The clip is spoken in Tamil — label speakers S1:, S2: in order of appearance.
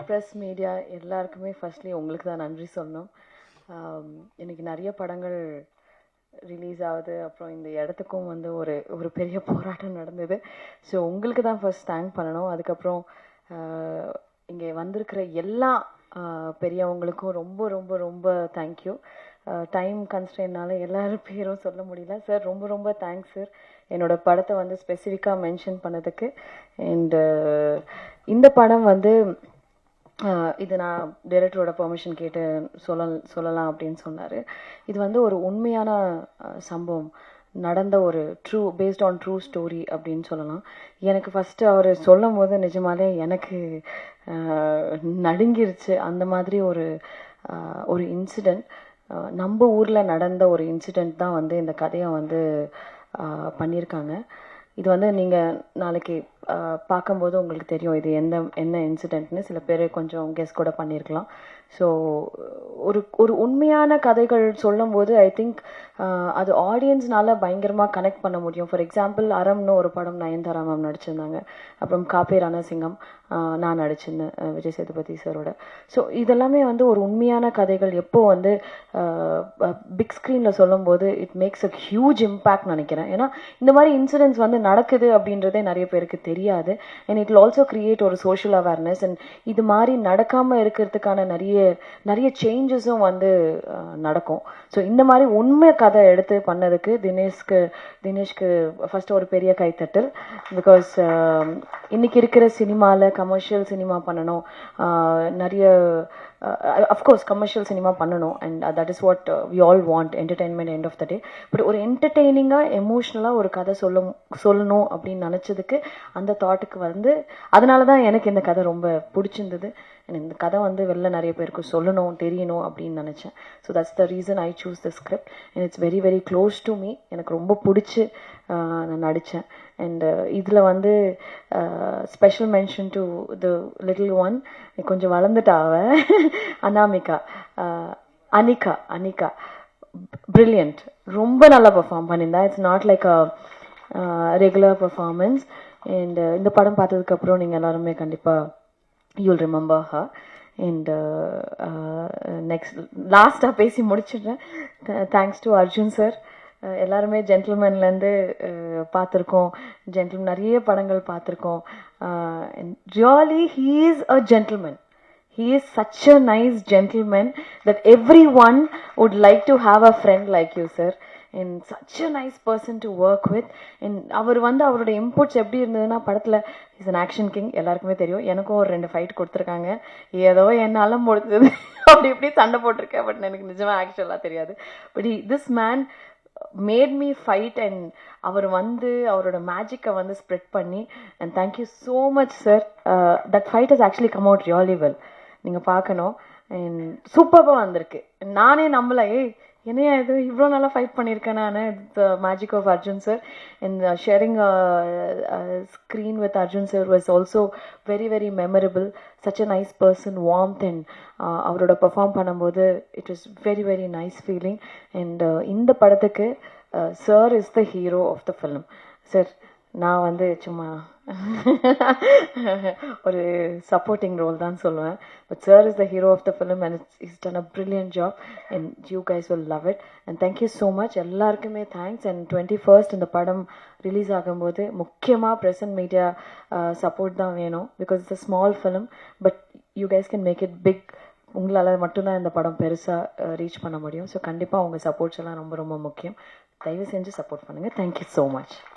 S1: ப்ரெஸ் மீடியா எல்லாருக்குமே ஃபர்ஸ்ட்லி உங்களுக்கு தான் நன்றி சொல்லணும். இன்னைக்கு நிறைய படங்கள் ரிலீஸ் ஆகுது. அப்புறம் இந்த இடத்துக்கும் வந்து ஒரு ஒரு பெரிய போராட்டம் நடந்தது. ஸோ உங்களுக்கு தான் ஃபர்ஸ்ட் தேங்க் பண்ணணும். அதுக்கப்புறம் இங்கே வந்திருக்கிற எல்லா பெரியவங்களுக்கும் ரொம்ப ரொம்ப ரொம்ப தேங்க்யூ. டைம் கன்ஸ்ட்ரெயின்னால எல்லாரும் பேரும் சொல்ல முடியல. சார் ரொம்ப ரொம்ப தேங்க்ஸ் சார், என்னோட படத்தை வந்து ஸ்பெசிஃபிக்காக மென்ஷன் பண்ணதுக்கு. அண்டு இந்த படம் வந்து இது நான் டைரக்டரோட பெர்மிஷன் கேட்டு சொல்லலாம் அப்படின்னு சொன்னார். இது வந்து ஒரு உண்மையான சம்பவம், நடந்த ஒரு பேஸ்ட் ஆன் ட்ரூ ஸ்டோரி அப்படின்னு சொல்லலாம். எனக்கு ஃபஸ்ட்டு அவர் சொல்லும் போது நிஜமாலே எனக்கு நடுங்கிருச்சு. அந்த மாதிரி ஒரு இன்சிடெண்ட், நம்ம ஊரில் நடந்த ஒரு இன்சிடெண்ட் தான் வந்து இந்த கதையை வந்து பண்ணியிருக்காங்க. இது வந்து நீங்கள் நாளைக்கு பார்க்கும்போது உங்களுக்கு தெரியும் இது என்ன இன்சிடெண்ட்னு. சில பேர் கொஞ்சம் கெஸ் கூட பண்ணியிருக்கலாம். ஸோ ஒரு உண்மையான கதைகள் சொல்லும்போது ஐ திங்க் அது ஆடியன்ஸ்னால பயங்கரமாக கனெக்ட் பண்ண முடியும். ஃபார் எக்ஸாம்பிள் அறம்னு ஒரு படம் நயன்தாரா மேம் நடிச்சிருந்தாங்க. அப்புறம் காப்பே ரணசிங்கம் நான் நடிச்சிருந்தேன் விஜய் சேதுபதி சாரோட. ஸோ இதெல்லாமே வந்து ஒரு உண்மையான கதைகள் எப்போ வந்து பிக் ஸ்க்ரீனில் சொல்லும்போது it makes a huge impact நினைக்கிறேன். ஏன்னா இந்த மாதிரி இன்சிடென்ட்ஸ் வந்து நடக்குது அப்படின்றதே நிறைய பேருக்கு தெரியாது. And it will also create ஒரு சோஷியல் அவேர்னஸ். அண்ட் இது மாதிரி நடக்காமல் இருக்கிறதுக்கான நிறைய சேஞ்சஸும் வந்து நடக்கும். ஸோ இந்த மாதிரி உண்மை கதை எடுத்து பண்ணதுக்கு தினேஷ்க்கு ஃபர்ஸ்ட் ஒரு பெரிய கைத்தட்டல். பிகாஸ் இன்னைக்கு இருக்கிற சினிமாவில் கமர்ஷியல் சினிமா பண்ணணும், நிறைய அஃப்கோர்ஸ் கமர்ஷியல் சினிமா பண்ணணும். And that is what we all want, entertainment end of the day. But ஒரு என்டர்டெய்னிங்காக எமோஷ்னலாக ஒரு கதை சொல்லணும் அப்படின்னு நினச்சதுக்கு அந்த தாட்டுக்கு வந்து அதனால தான் எனக்கு இந்த கதை ரொம்ப பிடிச்சிருந்தது. இந்த கதை வந்து வெளில நிறைய பேருக்கு சொல்லணும், தெரியணும் அப்படின்னு நினச்சேன். So that's the reason I choose the script. And it's very very close to me. எனக்கு ரொம்ப பிடிச்சி நான் நடித்தேன். அண்ட் இதில் வந்து special mention to the little one, கொஞ்சம் வளர்ந்துட்டாவ அனிகா பிரில்லியன்ட், ரொம்ப நல்லா பெர்ஃபார்ம் பண்ணியிருந்தா. It's not like a regular performance. And இந்த படம் பார்த்ததுக்கப்புறம் நீங்கள் எல்லாருமே கண்டிப்பாக you'll remember her. And next லாஸ்ட்டாக பேசி முடிச்சிடுறேன். Thanks to Arjun sir. எல்லாருமே ஜென்டில்மேன்லேருந்து பார்த்துருக்கோம், நிறைய படங்கள் பார்த்துருக்கோம். Really he is a gentleman. He is such a nice gentleman that everyone would like to have a friend like you, sir. And such a nice person to work with. And அவர் வந்து அவரோட இன்புட்ஸ் எப்படி இருந்ததுன்னா, படத்தில் இஸ் அன் ஆக்ஷன் கிங், எல்லாருக்குமே தெரியும். எனக்கும் ஒரு 2 ஃபைட் கொடுத்துருக்காங்க. ஏதோ என்னால் முடிஞ்சது அப்படி இப்படி சண்டை போட்டிருக்கேன். பட் எனக்கு நிஜமாக ஆக்சுவலாக தெரியாது. But this man made me fight. And அவர் வந்து அவரோட மேஜிக்கை வந்து ஸ்ப்ரெட் பண்ணி. And thank you so much sir. That fight has actually come out really well. நீங்கள் பார்க்கணும். அண்ட் சூப்பராக வந்திருக்கு. நானே நம்பல, என்னையா இது இவ்வளோ நல்லா ஃபைட் பண்ணியிருக்கேன் நான். The magic of Arjun sir. And sharing screen with Arjun sir was also very very memorable. Such a nice person, warmth. And அவரோட பெர்ஃபார்ம் பண்ணும்போது it was very very nice feeling. And இந்த படத்துக்கு sir is the hero of the film. Sir நான் வந்து சும்மா ஒரு சப்போர்ட்டிங் ரோல் தான் சொல்லுவேன். But sir is the hero of the film and it's done a brilliant job. And you guys will love it. And thank you so much. எல்லாருக்குமே தேங்க்ஸ். அண்ட் 21st இந்த படம் ரிலீஸ் ஆகும்போது முக்கியமாக ப்ரெஸ் அண்ட் மீடியா சப்போர்ட் தான் வேணும். Because it's a small film, but you guys can make it big. உங்களால் மட்டும்தான் இந்த படம் பெருசாக ரீச் பண்ண முடியும். ஸோ கண்டிப்பாக உங்கள் சப்போர்ட்ஸ் எல்லாம் ரொம்ப ரொம்ப முக்கியம். தயவு செஞ்சு சப்போர்ட் பண்ணுங்கள். Thank you so much.